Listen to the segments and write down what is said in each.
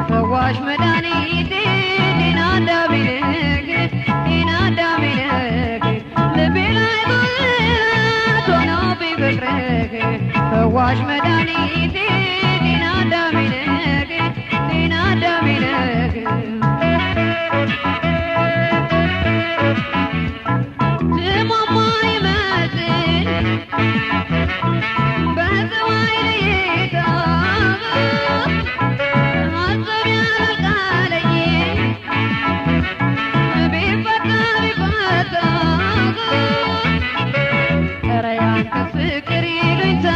ፈዋሽ መድኃኒቴ ጤና አዳሜነህ ጤና አዳሜነህ ልቤ ላይ ጉልላት ሆኖብኝ ፍቅርህ ፈዋሽ መድኃኒቴ ጤና አዳሜነህ ጤና አዳሜነህ ትሟሟ ይመስል በዝዋይ ለይታ ፍቅር ይሉኝታ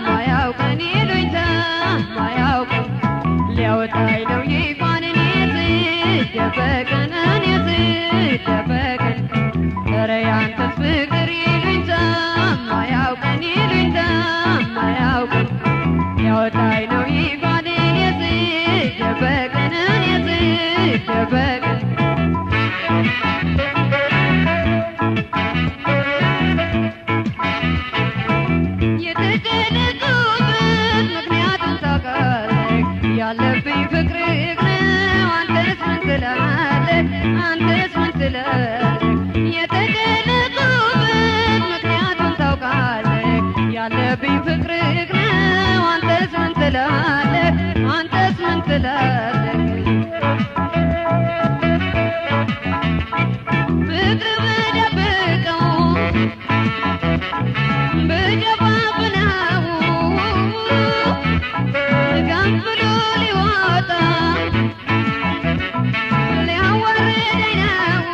ማያውቀን ይሉኝታ ማያውቀን ሊያወጣኝ ነው ይፋንን የስደበቀን የስደበቀን ኧረ ያንተስ ፍቅር ይሉኝታ ማያውቀን ይሉኝታ ማያውቀን ሊያወጣኝ ነው ይፋንን የስደበቀን የስደበቀን የተጨነቁበት ምክንያቱን ታውቃለህ ያለብኝ ፍቅርህ ነው አንተስ ምን ትላለህ አንተስ ምን ትላለህ የተጨነቁበት ምክንያቱን ታውቃለህ ያለብኝ ፍቅርህ ነው አንተስ ምን ትላለህ አንተስ ምን ትላለህ ፍቅር በደብቀው በጀባብናው ገንፍሎ ሊወጣ ሊያዋርደኝ ነው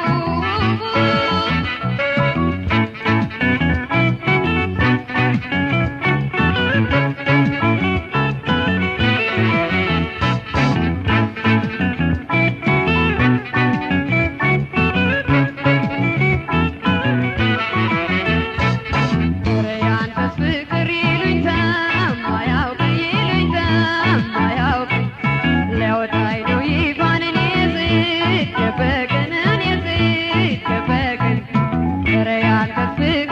Big